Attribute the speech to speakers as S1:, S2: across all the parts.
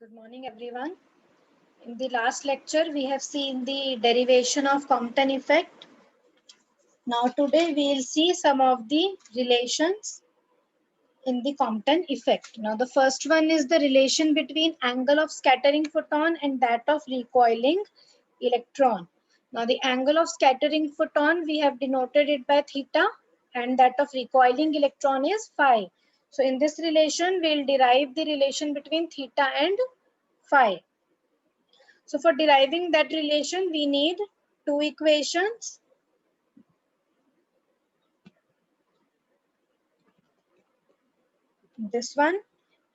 S1: Good morning, everyone. In the last lecture, we have seen the derivation of Compton effect. Now, today we will see some of the relations in the Compton effect. Now, the first one is the relation between angle of scattering photon and that of recoiling electron. Now, the angle of scattering photon, we have denoted it by theta, and that of recoiling electron is phi. So, in this relation, we will derive the relation between theta and phi. So for deriving that relation, we need two equations. This one,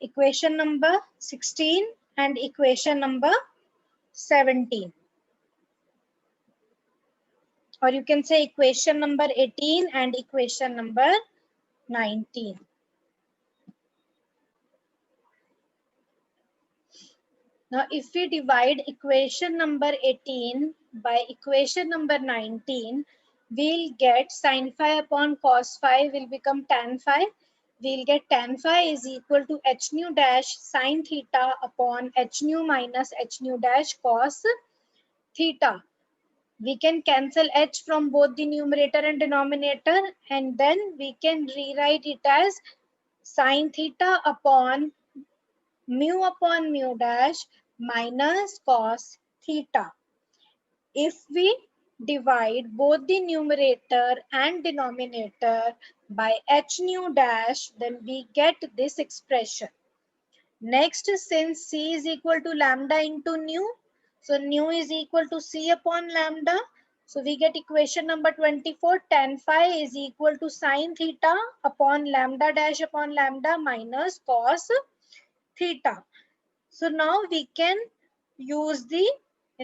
S1: equation number 16 and equation number 17. Or you can say equation number 18 and equation number 19. Now, if we divide equation number 18 by equation number 19, we'll get sin phi upon cos phi will become tan phi. We'll get tan phi is equal to h nu dash sin theta upon h nu minus h nu dash cos theta. We can cancel h from both the numerator and denominator, and then we can rewrite it as sin theta upon mu dash minus cos theta. If we divide both the numerator and denominator by h nu dash, then we get this expression. Next, since c is equal to lambda into nu, so nu is equal to c upon lambda. So we get equation number 24, tan phi is equal to sin theta upon lambda dash upon lambda minus cos theta. So now we can use the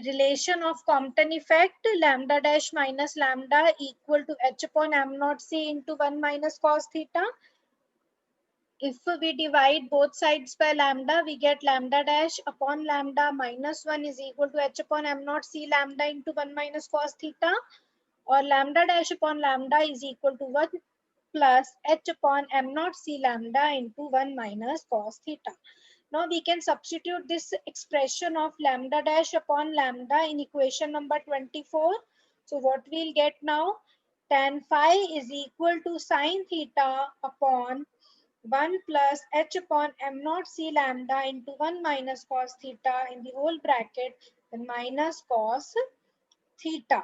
S1: relation of Compton effect, lambda dash minus lambda equal to h upon m naught c into 1 minus cos theta. If we divide both sides by lambda, we get lambda dash upon lambda minus 1 is equal to h upon m naught c lambda into 1 minus cos theta, or lambda dash upon lambda is equal to 1 plus h upon m naught c lambda into 1 minus cos theta. Now we can substitute this expression of lambda dash upon lambda in equation number 24. So what we'll get now, tan phi is equal to sin theta upon 1 plus h upon m naught c lambda into 1 minus cos theta in the whole bracket, then minus cos theta.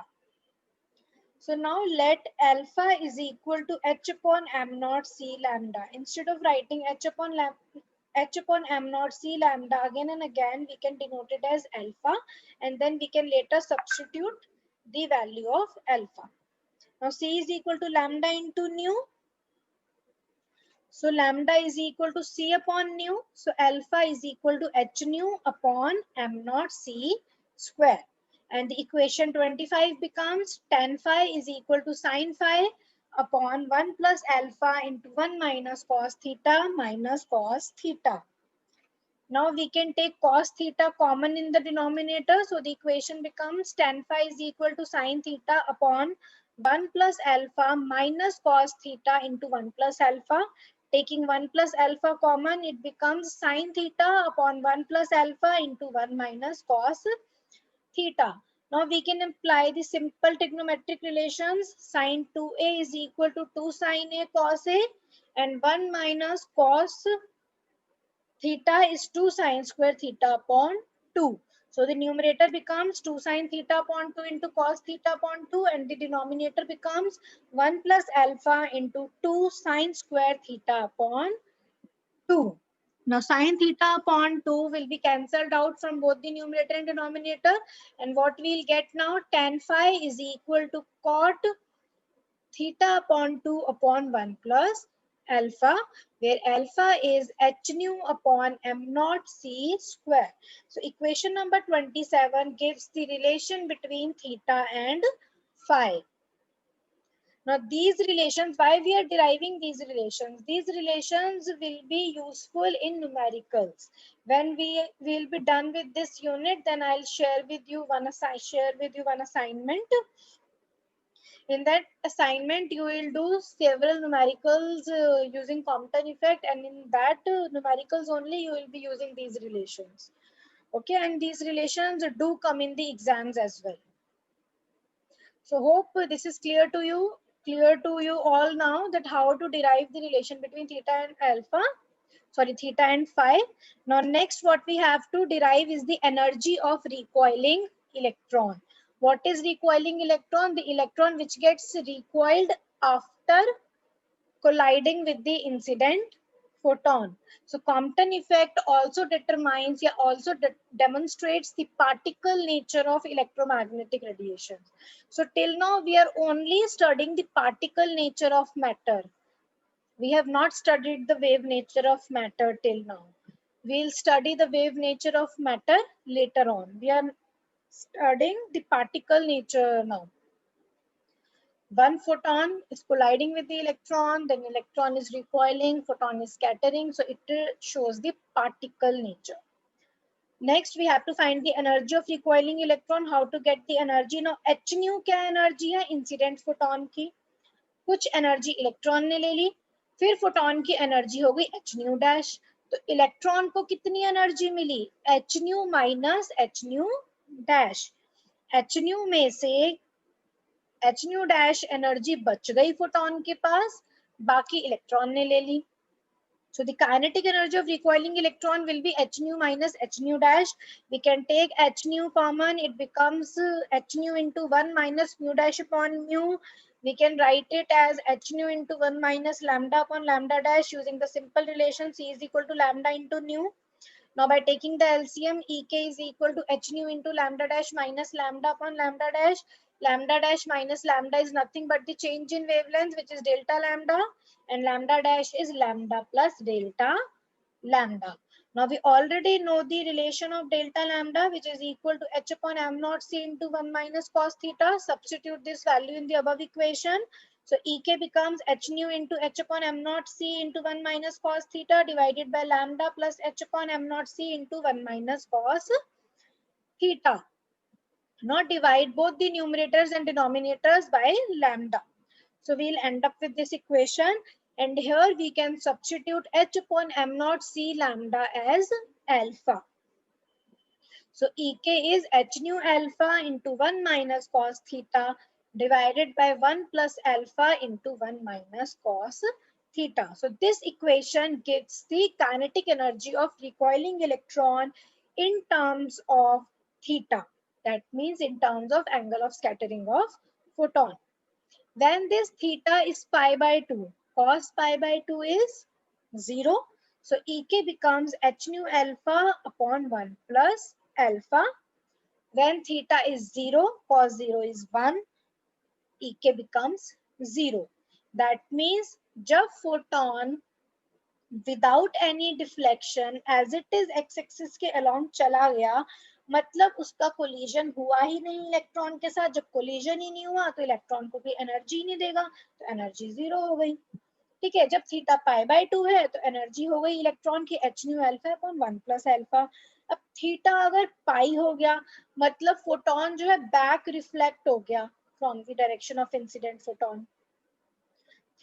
S1: So now let alpha is equal to h upon m naught c lambda. Instead of writing h upon m naught c lambda again and again, we can denote it as alpha, and then we can later substitute the value of alpha. Now c is equal to lambda into nu. So lambda is equal to c upon nu. So alpha is equal to h nu upon m naught c square. And the equation 25 becomes tan phi is equal to sin phi upon 1 plus alpha into 1 minus cos theta minus cos theta. Now we can take cos theta common in the denominator. So the equation becomes tan phi is equal to sin theta upon 1 plus alpha minus cos theta into 1 plus alpha. Taking 1 plus alpha common, it becomes sin theta upon 1 plus alpha into 1 minus cos theta. Now we can apply the simple trigonometric relations. Sin 2a is equal to 2 sin a cos a, and 1 minus cos theta is 2 sine square theta upon 2. So the numerator becomes 2 sine theta upon 2 into cos theta upon 2, and the denominator becomes 1 plus alpha into 2 sine square theta upon 2. Now sine theta upon 2 will be cancelled out from both the numerator and denominator, and what we'll get now, tan phi is equal to cot theta upon 2 upon 1 plus alpha, where alpha is h nu upon m naught c square. So equation number 27 gives the relation between theta and phi. Now these relations, why we are deriving these relations? These relations will be useful in numericals. When we will be done with this unit, then I'll share with you one assignment. In that assignment, you will do several numericals using Compton effect, and in that numericals only you will be using these relations. Okay, and these relations do come in the exams as well. So hope this is clear to you all now, that how to derive the relation between theta and alpha, sorry, theta and phi. Now next what we have to derive is the energy of recoiling electron. What is recoiling electron? The electron which gets recoiled after colliding with the incident photon. So Compton effect also determines, yeah, also demonstrates the particle nature of electromagnetic radiation. So till now we are only studying the particle nature of matter. We have not studied the wave nature of matter till now. We'll study the wave nature of matter later on. We are studying the particle nature now. One photon is colliding with the electron, then electron is recoiling, photon is scattering, so it shows the particle nature. Next, we have to find the energy of recoiling electron. How to get the energy? Now, h nu क्या energy है? Incident photon की. कुछ energy electron ने ले ली, फिर photon की energy हो गई एच न्यू डैश. तो इलेक्ट्रॉन को कितनी एनर्जी मिली? H nu minus H nu dash. H nu में से एच न्यू डैश एनर्जी बच गई फोटोन के पास, बाकी इलेक्ट्रॉन ने ले ली. So the kinetic energy of recoiling electron will be h nu minus h nu dash. We can take h nu common, it becomes h nu into 1 minus mu dash upon mu. We can write it as h nu into 1 minus lambda upon lambda dash using the simple relation C is equal to lambda into nu. Now by taking the LCM, Ek is equal to h nu into lambda dash minus lambda upon lambda dash. Lambda dash minus lambda is nothing but the change in wavelength, which is delta lambda, and lambda dash is lambda plus delta lambda. Now we already know the relation of delta lambda, which is equal to h upon m naught c into 1 minus cos theta. Substitute this value in the above equation. So Ek becomes h nu into h upon m naught c into 1 minus cos theta divided by lambda plus h upon m naught c into 1 minus cos theta. Now divide both the numerators and denominators by lambda. So we'll end up with this equation, and here we can substitute h upon m naught c lambda as alpha. So Ek is h nu alpha into 1 minus cos theta divided by 1 plus alpha into 1 minus cos theta. So this equation gives the kinetic energy of recoiling electron in terms of theta. That means in terms of angle of scattering of photon. When this theta is pi by 2, cos pi by 2 is 0. So Ek becomes h nu alpha upon 1 plus alpha. When theta is 0, cos 0 is 1, Ek becomes 0. That means जब photon without any deflection as it is x-axis के along चला गया, मतलब उसका collision हुआ ही नहीं electron के साथ. जब कोलिजन ही नहीं हुआ तो इलेक्ट्रॉन को भी एनर्जी नहीं देगा, तो एनर्जी 0 हो गई. ठीक है, जब थीटा पाई बाय 2 है तो एनर्जी हो गई इलेक्ट्रॉन की H new alpha upon 1 plus alpha. अब थीटा अगर पाई हो गया, मतलब फोटोन जो है बैक रिफ्लेक्ट हो गया from the direction of incident photon.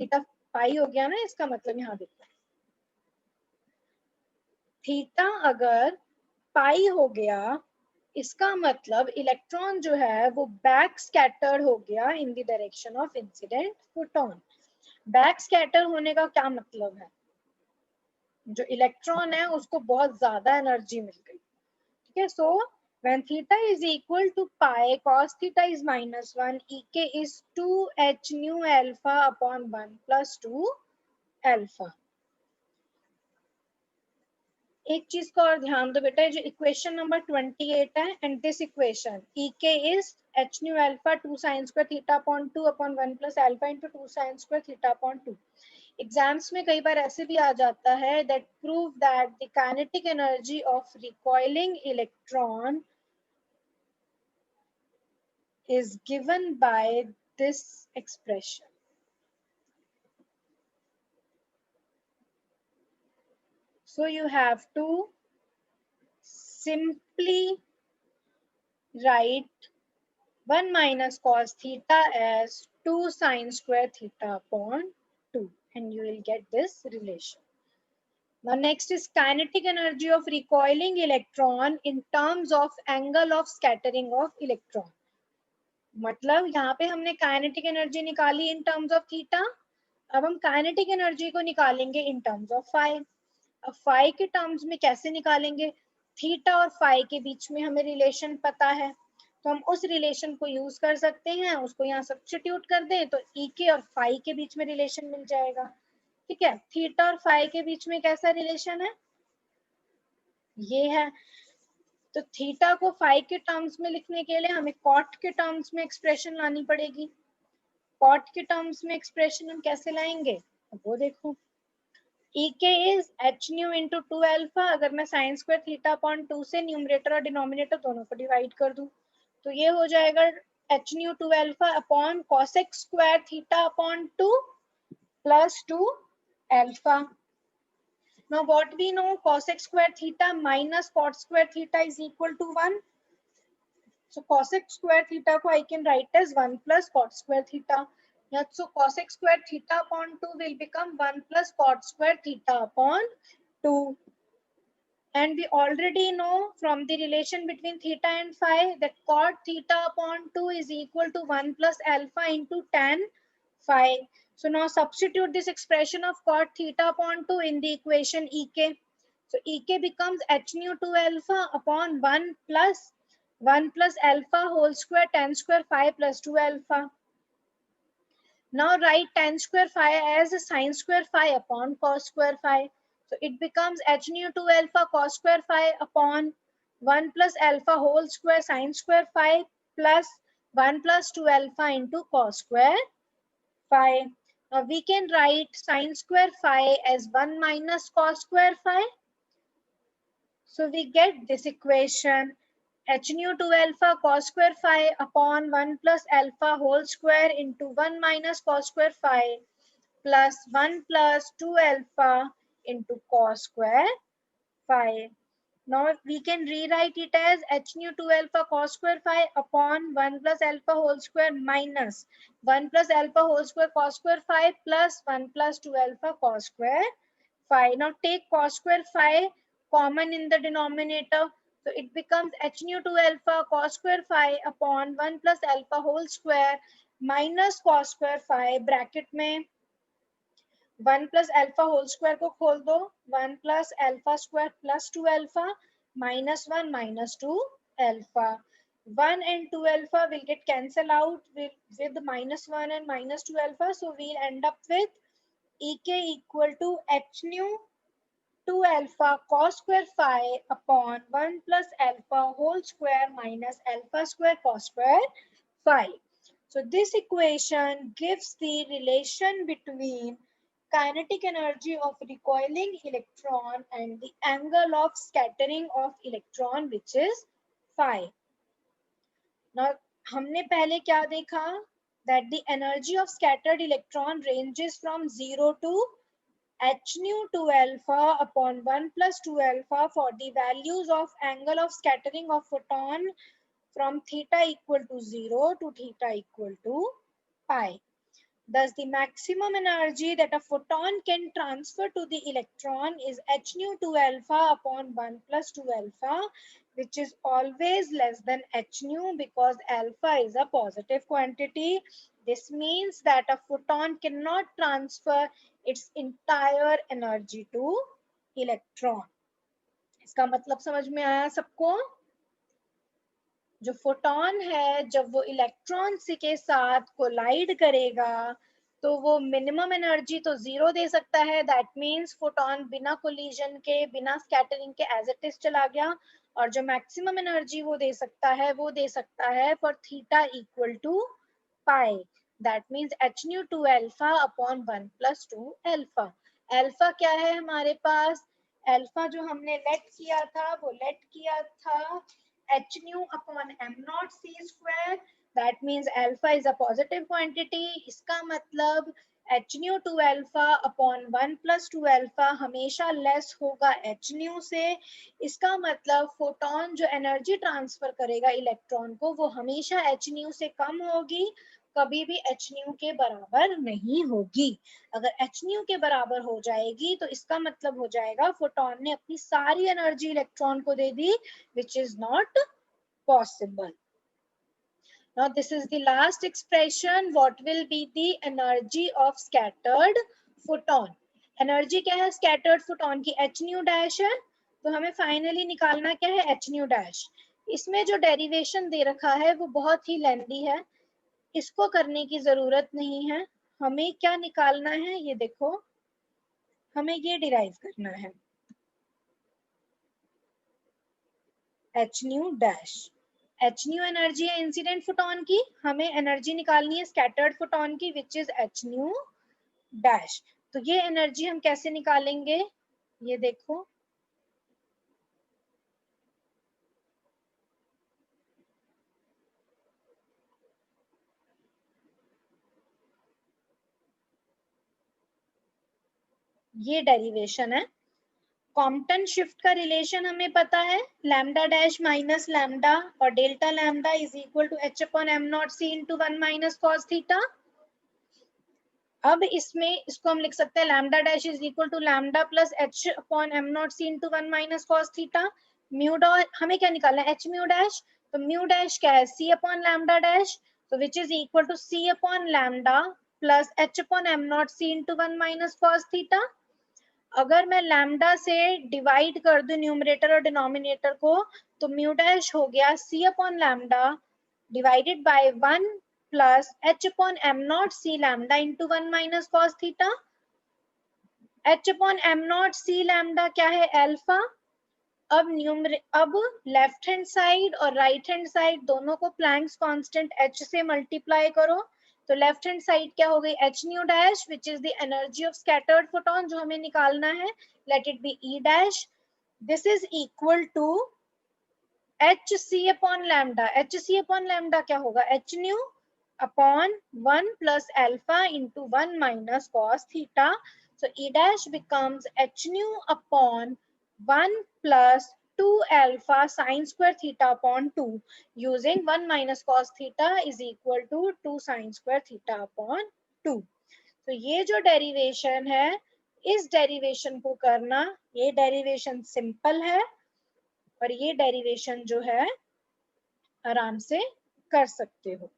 S1: Theta pi हो गया ना, इसका मतलब यहाँ देखो थीटा अगर पाई हो गया, इसका मतलब इलेक्ट्रॉन जो है वो बैक स्कैटर्ड हो गया in the direction of incident photon. Back scatter होने का क्या मतलब है? जो इलेक्ट्रॉन है उसको बहुत ज्यादा एनर्जी मिल गई. ठीक है, सो when theta is equal to pi, cos theta is minus 1, Ek is 2h nu alpha upon 1 plus 2 alpha. एक चीज का और ध्यान दो बेटा, जो इक्वेशन नंबर 28 है, and this equation Ek is h nu alpha 2 sin square theta upon 2 upon 1 plus alpha into 2 sin square theta upon 2. Exams में कई बार ऐसे भी आ जाता है that prove that the kinetic energy of recoiling electron is given by this expression. So you have to simply write 1 minus cos theta as 2 sin square theta upon 2, and you will get this relation. Now next is kinetic energy of recoiling electron in terms of angle of scattering of electron. मतलब यहाँ पे हमने kinetic energy निकाली in terms of theta, अब हम kinetic energy को निकालेंगे in terms of phi. अब फाई के टर्म्स में कैसे निकालेंगे? थीटा और फाई के बीच में हमें रिलेशन पता है, तो हम उस रिलेशन को यूज कर सकते हैं, उसको यहाँ सब्स्टिट्यूट कर दें तो ई के और फाई के बीच में रिलेशन मिल जाएगा। ठीक है, थीटा और फाई के बीच में कैसा रिलेशन है? ये है। तो थीटा को फाई के टर्म्स में लिखने के लिए हमें कॉट के टर्म्स में एक्सप्रेशन लानी पड़ेगी। कॉट के टर्म्स में एक्सप्रेशन हम कैसे लाएंगे वो देखो। ई के is H new into 2 alpha. अगर मैं साइन स्क्वायर थीटा अपॉन 2 से न्यूमरेटर और डिनोमिनेटर दोनों को डिवाइड कर दूं तो ये हो जाएगा H nu 2 alpha upon cosec square theta upon 2 plus 2 alpha. Now what we know, cosec square theta minus cot square theta is equal to 1. So cosec square theta को I can write as 1 plus cot square theta. Yeah, so cosec square theta upon 2 will become 1 plus cot square theta upon 2. And we already know from the relation between theta and phi that cot theta upon 2 is equal to 1 plus alpha into tan phi. So now substitute this expression of cot theta upon 2 in the equation Ek. So Ek becomes h nu 2 alpha upon 1 plus alpha whole square tan square phi plus 2 alpha. Now write tan square phi as sin square phi upon cos square phi. So it becomes h nu 2 alpha cos square phi upon 1 plus alpha whole square sin square phi plus 1 plus 2 alpha into cos square phi. Now we can write sin square phi as 1 minus cos square phi. So we get this equation h nu 2 alpha cos square phi upon 1 plus alpha whole square into 1 minus cos square phi plus 1 plus 2 alpha into cos square phi. Now we can rewrite it as h nu 2 alpha cos square phi upon 1 plus alpha whole square minus 1 plus alpha whole square cos square phi plus 1 plus 2 alpha cos square phi. Now take cos square phi common in the denominator. So it becomes h nu 2 alpha cos square phi upon 1 plus alpha whole square minus cos square phi bracket में 1 plus alpha whole square को खोल दो 1 plus alpha square plus 2 alpha minus 1 minus 2 alpha. 1 and 2 alpha will get cancelled out with minus 1 and minus 2 alpha. So we'll end up with Ek equal to h nu 2 alpha cos square phi upon 1 plus alpha whole square minus alpha square cos square phi. So this equation gives the relation between kinetic energy of recoiling electron and the angle of scattering of electron, which is phi. Now हमने पहले क्या देखा, that the energy of scattered electron ranges from 0 to h nu 2 alpha upon 1 plus 2 alpha for the values of angle of scattering of photon from theta equal to 0 to theta equal to pi. Thus, the maximum energy that a photon can transfer to the electron is h nu 2 alpha upon 1 plus 2 alpha, which is always less than h nu because alpha is a positive quantity. This means that a photon cannot transfer its entire energy to electron. इसका मतलब समझ में आया सबको? जो photon है जब वो इलेक्ट्रॉन के साथ कोलाइड करेगा तो वो मिनिमम एनर्जी तो 0 दे सकता है, दैट मींस फोटॉन बिना कोलिजन के बिना स्कैटरिंग के एज इट इज चला गया, और जो मैक्सिमम एनर्जी वो दे सकता है for theta equal to pi, that means h nu 2 alpha upon 1 plus 2 alpha. Alpha क्या है हमारे पास? अल्फा जो हमने लेट किया था h nu upon m naught c square, that means alpha is a positive quantity. इसका मतलब H nu 2 alpha upon 1 plus 2 alpha हमेशा लेस होगा एच न्यू से। इसका मतलब फोटोन जो एनर्जी ट्रांसफर करेगा इलेक्ट्रॉन को वो हमेशा एच न्यू से कम होगी, कभी भी एच न्यू के बराबर नहीं होगी। अगर एच न्यू के बराबर हो जाएगी तो इसका मतलब हो जाएगा फोटोन ने अपनी सारी एनर्जी इलेक्ट्रॉन को दे दी, which is not possible. Now this is the last expression. What will be the energy of scattered photon? Energy क्या है scattered photon की? h nu dash है, तो हमें फाइनली निकालना क्या है? h nu dash। इसमें जो डेरिवेशन दे रखा है वो बहुत ही लेंथी है, इसको करने की जरूरत नहीं है। हमें क्या निकालना है ये देखो, हमें ये डिराइव करना है h nu dash। H new energy है इंसिडेंट फोटोन की, हमें एनर्जी निकालनी है स्कैटर्ड फोटोन की, which is H nu dash. तो ये एनर्जी हम कैसे निकालेंगे, ये देखो, ये डेरिवेशन है। कॉम्पटन शिफ्ट का रिलेशन हमें पता है, लैम्डा डैश माइनस लैम्डा और delta lambda is equal to h upon am not c into 1 minus cos theta. अब इसमें इसको हम लिख सकते हैं lambda dash is equal to lambda plus H upon am not c into 1 minus cos theta. Mu dot हमें क्या निकालना है, एच म्यू डैश। तो म्यू डैश क्या है, सी अपॉन लैम्डा डैश, तो which is equal to c upon lambda plus H upon am not c into 1 minus cos theta. अगर मैं लैम्डा से डिवाइड कर दूं न्यूमरेटर और डिनोमिनेटर को, तो म्यू डैश हो गया C upon lambda divided by 1 plus H upon am not C lambda into 1 minus cos theta. H upon am not C lambda क्या है, अल्फा। अब लेफ्ट हैंड साइड और राइट हैंड साइड दोनों को Planck's constant h से multiply करो, तो left hand side क्या हो गई, h nu dash which is the energy of scattered photon जो हमें निकालना है, let it be E dash. This is equal to h c upon lambda. H c upon lambda क्या होगा, h nu upon 1 plus alpha into 1 minus cos theta. So E dash becomes h nu upon 1 plus 2 alpha sine square theta upon 2 using 1 minus cos theta is equal to 2 sine square theta upon 2। तो ये जो derivation है, इस derivation को करना, ये derivation simple है और ये डेरिवेशन जो है आराम से कर सकते हो।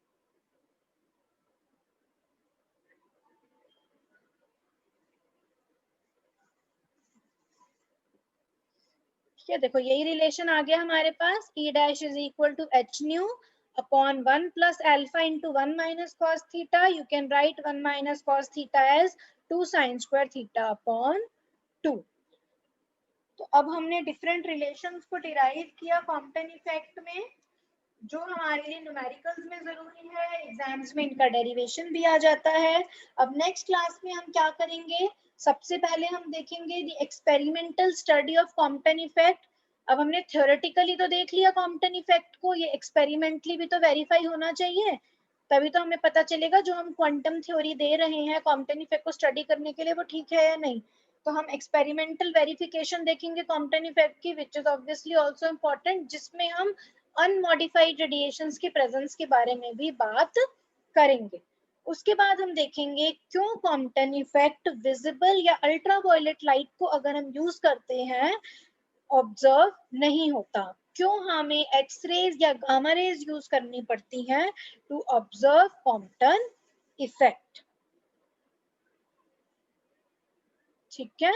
S1: ठीक है, देखो यही रिलेशन आ गया हमारे पास, E dash is equal to h nu upon 1 plus alpha into 1 minus cos theta. You can write 1 minus cos theta as 2 sine square theta upon 2। तो अब हमने डिफरेंट रिलेशंस को डिराइव किया कॉम्पटन इफेक्ट में, जो हमारे लिए न्यूमेरिकल्स में जरूरी है, एग्जाम्स में इनका डेरिवेशन भी आ जाता है। अब नेक्स्ट क्लास में हम क्या करेंगे, सबसे पहले हम देखेंगे the experimental study of Compton effect. अब हमने थ्योरेटिकली तो देख लिया कॉम्पटन इफेक्ट को, ये एक्सपेरिमेंटली भी तो वेरीफाई होना चाहिए, तभी तो हमें पता चलेगा जो हम क्वांटम थ्योरी दे रहे हैं कॉम्पटन इफेक्ट को स्टडी करने के लिए वो ठीक है या नहीं। तो हम एक्सपेरिमेंटल वेरिफिकेशन देखेंगे कॉम्पटन इफेक्ट की, which is obviously also important, जिसमें हम अनमॉडिफाइड रेडिएशंस की प्रेजेंस के बारे में भी बात करेंगे। उसके बाद हम देखेंगे क्यों कॉम्पटन इफेक्ट विजिबल या अल्ट्रावायलेट लाइट को अगर हम यूज करते हैं ऑब्जर्व नहीं होता, क्यों हमें एक्सरेज या गामा रेज यूज करनी पड़ती हैं टू ऑब्जर्व कॉम्पटन इफेक्ट। ठीक है।